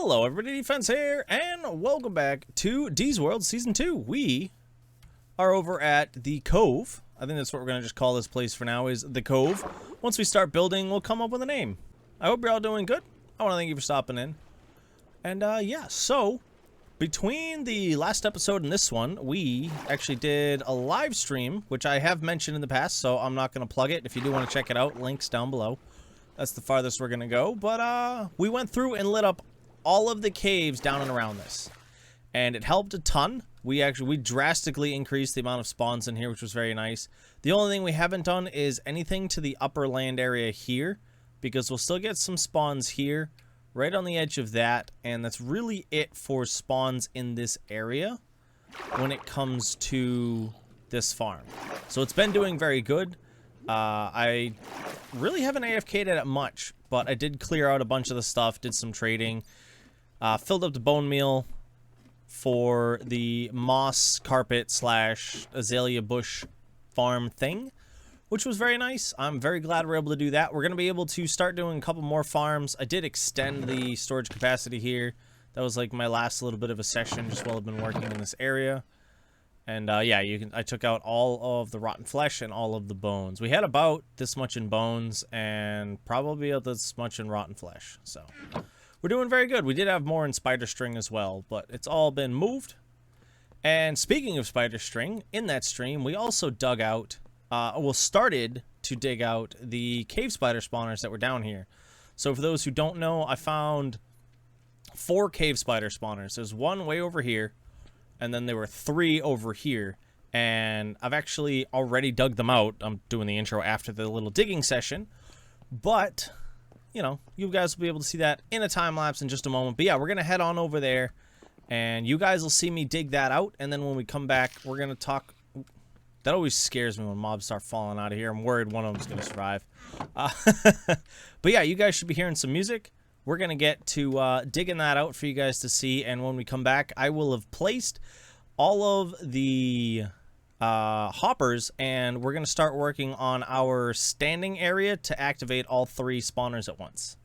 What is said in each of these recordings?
Hello everybody, Defense here, and welcome back to D's World Season 2. We are over at the Cove. I think that's what we're going to just call this place for now, is the Cove. Once we start building, we'll come up with a name. I hope you're all doing good. I want to thank you for stopping in. And yeah, so between the last episode and this one, we actually did a live stream, which I have mentioned in the past, so I'm not going to plug it. If you do want to check it out, links down below. That's the farthest we're going to go. But we went through and lit up all of the caves down and around this, and it helped a ton. We drastically increased the amount of spawns in here, which was very nice. The only thing we haven't done is anything to the upper land area here, because we'll still get some spawns here right on the edge of that, and that's really it for spawns in this area when it comes to this farm. So it's been doing very good. I really haven't AFK'd at it much, but I did clear out a bunch of the stuff, did some trading. Filled up the bone meal for the moss carpet slash azalea bush farm thing, which was very nice. I'm very glad we're able to do that. We're going to be able to start doing a couple more farms. I did extend the storage capacity here. That was like my last little bit of a session just while I've been working in this area. And yeah, I took out all of the rotten flesh and all of the bones. We had about this much in bones and probably about this much in rotten flesh. So we're doing very good. We did have more in spider string as well, but it's all been moved. And speaking of spider string, in that stream, we also dug out, started to dig out the cave spider spawners that were down here. So for those who don't know, I found 4 cave spider spawners. There's one way over here, and then there were 3 over here. And I've actually already dug them out. I'm doing the intro after the little digging session, but you know, you guys will be able to see that in a time lapse in just a moment. But yeah, we're going to head on over there, and you guys will see me dig that out. And then when we come back, we're going to talk. That always scares me when mobs start falling out of here. I'm worried one of them's going to survive. But yeah, you guys should be hearing some music. We're going to get to digging that out for you guys to see. And when we come back, I will have placed all of the hoppers, and we're going to start working on our standing area to activate all 3 spawners at once.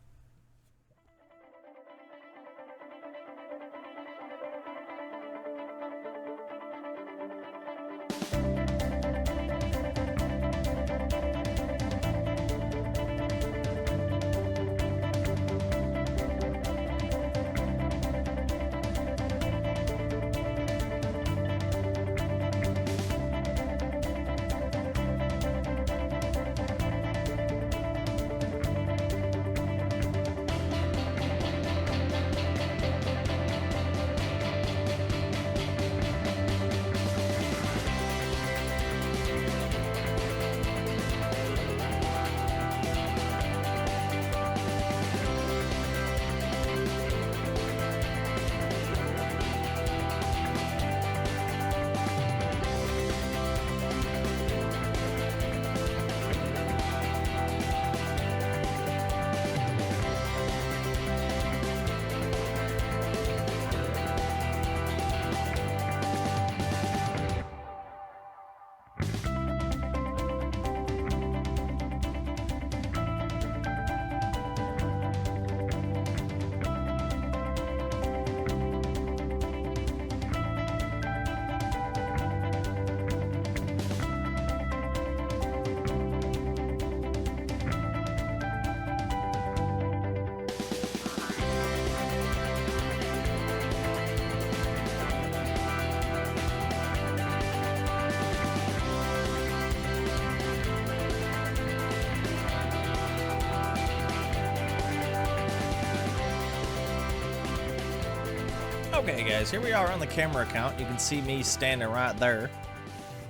Okay guys, here we are on the camera account. You can see me standing right there,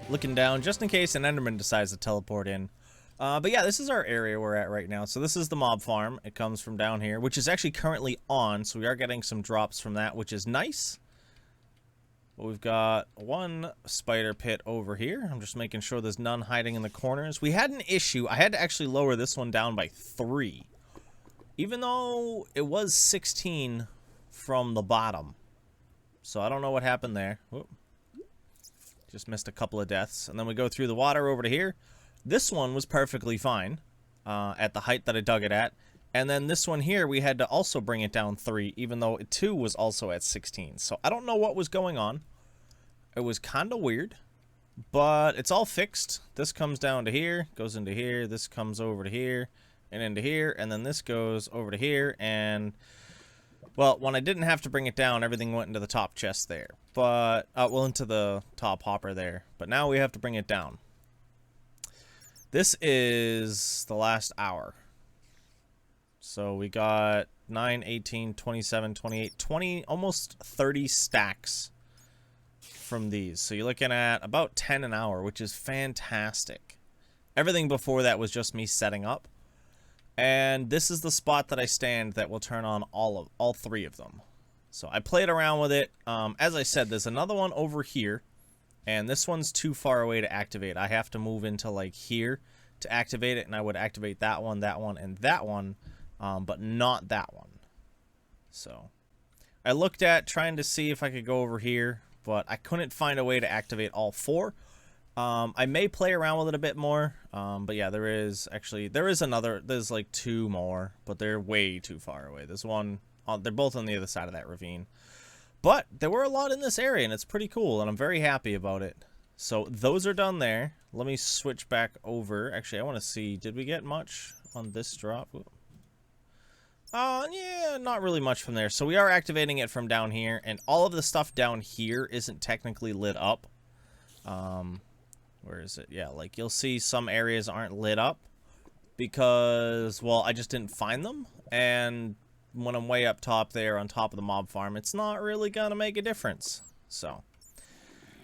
looking down, just in case an Enderman decides to teleport in. But yeah, this is our area we're at right now. So this is the mob farm. It comes from down here, which is actually currently on, so we are getting some drops from that, which is nice. But we've got one spider pit over here. I'm just making sure there's none hiding in the corners. We had an issue. I had to actually lower this one down by 3, even though it was 16 from the bottom. So I don't know what happened there. Whoop. Just missed a couple of deaths. And then we go through the water over to here. This one was perfectly fine at the height that I dug it at. And then this one here, we had to also bring it down 3, even though 2 was also at 16. So I don't know what was going on. It was kind of weird, but it's all fixed. This comes down to here, goes into here, this comes over to here, and into here, and then this goes over to here, and, well, when I didn't have to bring it down, everything went into the top chest there. But, well, into the top hopper there. But now we have to bring it down. This is the last hour. So we got 9, 18, 27, 28, 20, almost 30 stacks from these. So you're looking at about 10 an hour, which is fantastic. Everything before that was just me setting up. And this is the spot that I stand that will turn on all 3 of them. So I played around with it. As I said, there's another one over here. And this one's too far away to activate. I have to move into like here to activate it. And I would activate that one, and that one. But not that one. So I looked at trying to see if I could go over here, but I couldn't find a way to activate all 4. I may play around with it a bit more, but yeah, there's like 2 more, but they're way too far away. There's one, they're both on the other side of that ravine. But there were a lot in this area, and it's pretty cool, and I'm very happy about it. So those are done there. Let me switch back over. Actually, I want to see, did we get much on this drop? Yeah, not really much from there. So we are activating it from down here, and all of the stuff down here isn't technically lit up. Where is it? Yeah, like you'll see some areas aren't lit up because, well, I just didn't find them. And when I'm way up top there on top of the mob farm, it's not really gonna make a difference. So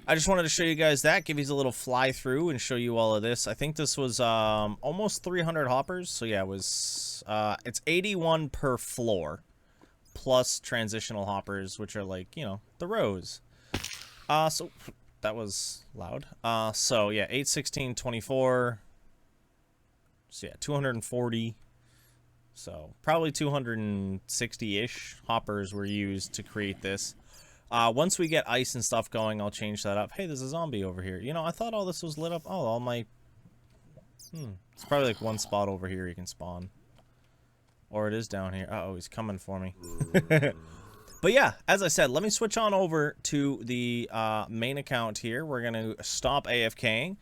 I just wanted to show you guys that, give you a little fly through and show you all of this. I think this was almost 300 hoppers. So yeah, it was it's 81 per floor plus transitional hoppers, which are like, you know, the rows. So that was loud. So yeah, 8, 16, 24. So yeah, 240. So probably 260-ish hoppers were used to create this. Once we get ice and stuff going, I'll change that up. Hey, there's a zombie over here. You know, I thought all this was lit up. Oh, all my... It's probably like one spot over here you can spawn. Or it is down here. Uh-oh, he's coming for me. But yeah, as I said, let me switch on over to the main account here. We're going to stop AFKing.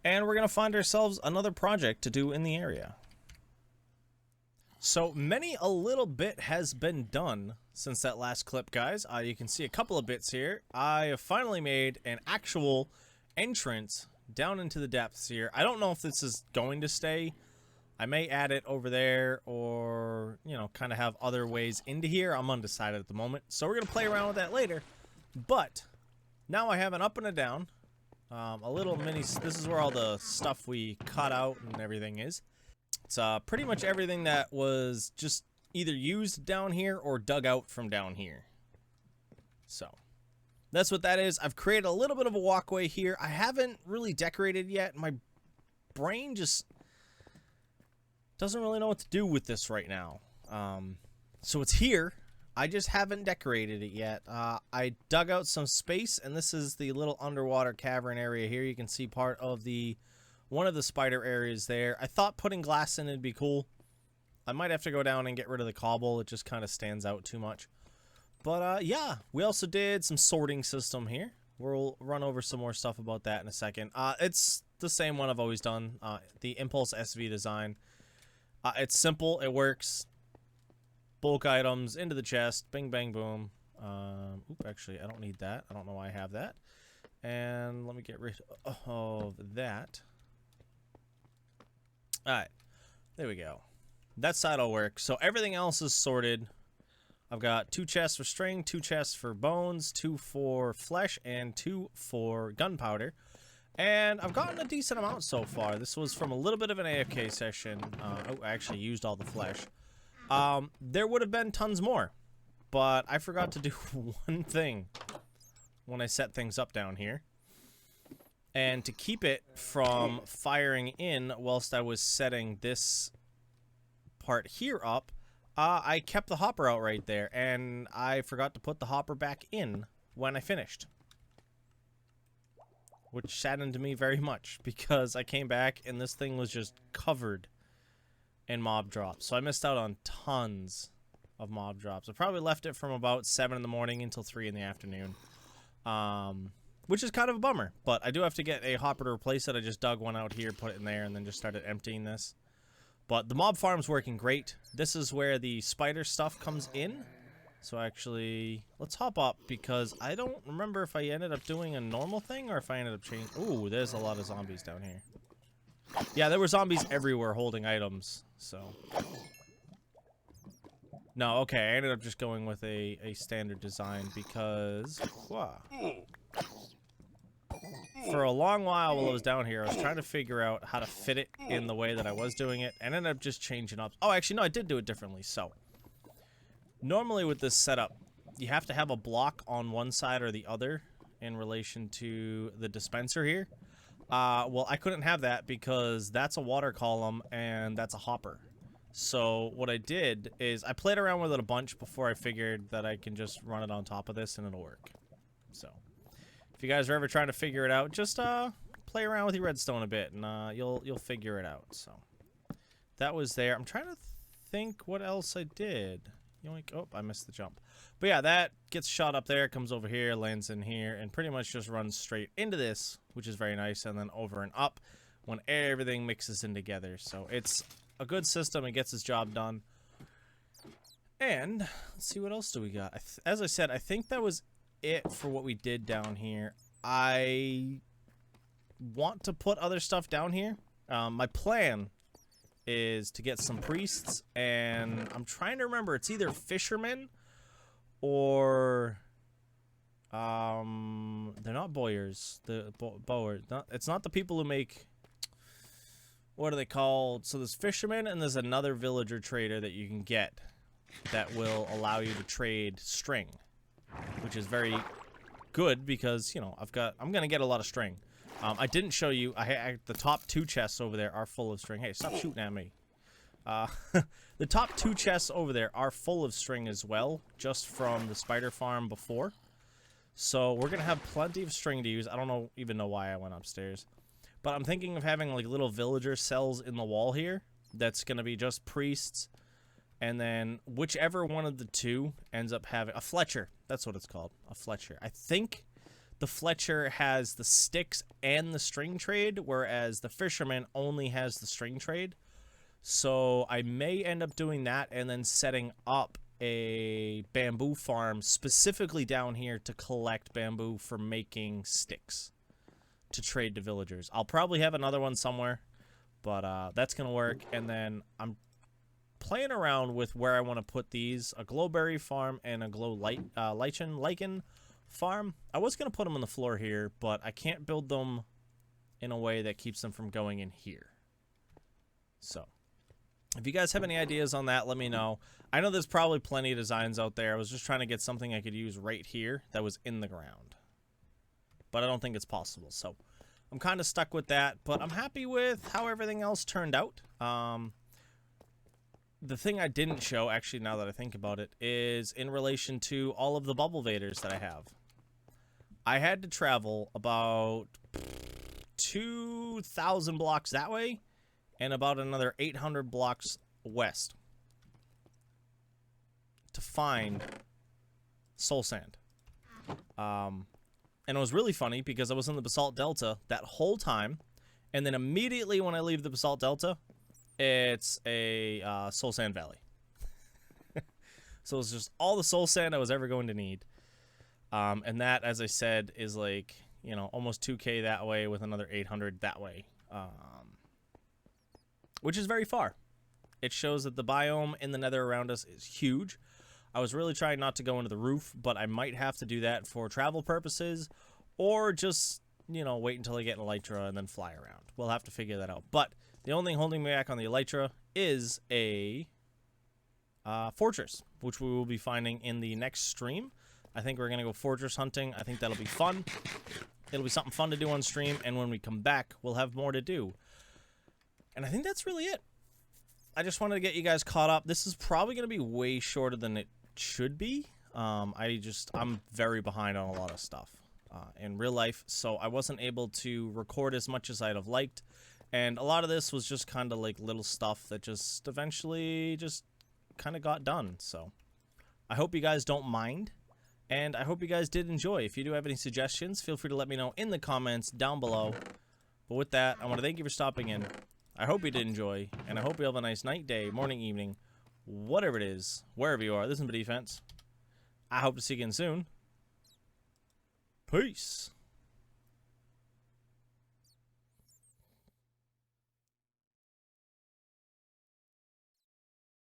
And we're going to find ourselves another project to do in the area. So a little bit has been done since that last clip, guys. You can see a couple of bits here. I have finally made an actual entrance down into the depths here. I don't know if this is going to stay. I may add it over there or, you know, kind of have other ways into here. I'm undecided at the moment. So we're going to play around with that later. But now I have an up and a down. A little mini... This is where all the stuff we cut out and everything is. It's pretty much everything that was just either used down here or dug out from down here. So that's what that is. I've created a little bit of a walkway here. I haven't really decorated yet. My brain just doesn't really know what to do with this right now. So it's here. I just haven't decorated it yet. I dug out some space, and this is the little underwater cavern area here. You can see part of one of the spider areas there. I thought putting glass in it'd be cool. I might have to go down and get rid of the cobble. It just kind of stands out too much. But yeah, we also did some sorting system here. We'll run over some more stuff about that in a second. It's the same one I've always done. The Impulse SV design. It's simple. It works. Bulk items into the chest. Bing, bang, boom. Actually, I don't need that. I don't know why I have that. And let me get rid of that. Alright, there we go. That side will work. So everything else is sorted. I've got 2 chests for string, 2 chests for bones, 2 for flesh, and 2 for gunpowder. And I've gotten a decent amount so far. This was from a little bit of an AFK session. I actually used all the flesh. There would have been tons more. But I forgot to do one thing when I set things up down here. And to keep it from firing in whilst I was setting this part here up, I kept the hopper out right there, and I forgot to put the hopper back in when I finished. Which saddened me very much, because I came back and this thing was just covered in mob drops. So I missed out on tons of mob drops. I probably left it from about 7 in the morning until 3 in the afternoon. Which is kind of a bummer, but I do have to get a hopper to replace it. I just dug one out here, put it in there, and then just started emptying this. But the mob farm's working great. This is where the spider stuff comes in. So actually, let's hop up because I don't remember if I ended up doing a normal thing or if I ended up changing. Ooh, there's a lot of zombies down here. Yeah, there were zombies everywhere holding items, so. No, okay, I ended up just going with a standard design because, for a long while I was down here, I was trying to figure out how to fit it in the way that I was doing it, and ended up just changing up. Oh, actually, no, I did do it differently, so. Normally with this setup, you have to have a block on one side or the other in relation to the dispenser here. Well, I couldn't have that because that's a water column and that's a hopper. So what I did is I played around with it a bunch before I figured that I can just run it on top of this and it'll work. So if you guys are ever trying to figure it out, just play around with your redstone a bit and you'll figure it out. So that was there. I'm trying to think what else I did. Yoink. Oh, I missed the jump. But yeah, that gets shot up there, comes over here, lands in here, and pretty much just runs straight into this, which is very nice, and then over and up when everything mixes in together. So it's a good system. It gets its job done. And let's see, what else do we got? As I said, I think that was it for what we did down here. I want to put other stuff down here. My plan is to get some priests, and I'm trying to remember, it's either fishermen or they're not bowyers, bowers. It's not the people who make, what are they called? So there's fishermen and there's another villager trader that you can get that will allow you to trade string, which is very good because, you know, I'm gonna get a lot of string. I didn't show you, the top 2 chests over there are full of string. Hey, stop shooting at me. The top 2 chests over there are full of string as well, just from the spider farm before. So we're going to have plenty of string to use. I don't even know why I went upstairs. But I'm thinking of having like little villager cells in the wall here. That's going to be just priests. And then whichever one of the 2 ends up having a Fletcher. That's what it's called. A Fletcher. I think the Fletcher has the sticks and the string trade, whereas the fisherman only has the string trade. So I may end up doing that and then setting up a bamboo farm specifically down here to collect bamboo for making sticks to trade to villagers. I'll probably have another one somewhere, but that's going to work. And then I'm playing around with where I want to put these, a glowberry farm and a lichen farm. I was going to put them on the floor here, but I can't build them in a way that keeps them from going in here. So if you guys have any ideas on that, let me know. I know there's probably plenty of designs out there. I was just trying to get something I could use right here that was in the ground, but I don't think it's possible. So I'm kind of stuck with that, but I'm happy with how everything else turned out. The thing I didn't show, actually, now that I think about it, is in relation to all of the bubble vaders that I have. I had to travel about 2,000 blocks that way and about another 800 blocks west to find soul sand. And it was really funny because I was in the Basalt Delta that whole time, and then immediately when I leave the Basalt Delta, it's a soul sand valley. So it's just all the soul sand I was ever going to need. And that, as I said, is like, you know, almost 2K that way with another 800 that way. Which is very far. It shows that the biome in the nether around us is huge. I was really trying not to go into the roof, but I might have to do that for travel purposes, or just, you know, wait until I get an elytra and then fly around. We'll have to figure that out. But the only thing holding me back on the elytra is a fortress, which we will be finding in the next stream. I think we're going to go fortress hunting. I think that'll be fun. It'll be something fun to do on stream, and when we come back, we'll have more to do. And I think that's really it. I just wanted to get you guys caught up. This is probably going to be way shorter than it should be. I'm very behind on a lot of stuff in real life, so I wasn't able to record as much as I'd have liked. And a lot of this was just kind of like little stuff that just eventually just kind of got done. So I hope you guys don't mind. And I hope you guys did enjoy. If you do have any suggestions, feel free to let me know in the comments down below. But with that, I want to thank you for stopping in. I hope you did enjoy. And I hope you have a nice night, day, morning, evening, whatever it is, wherever you are. This has been Defense. I hope to see you again soon. Peace.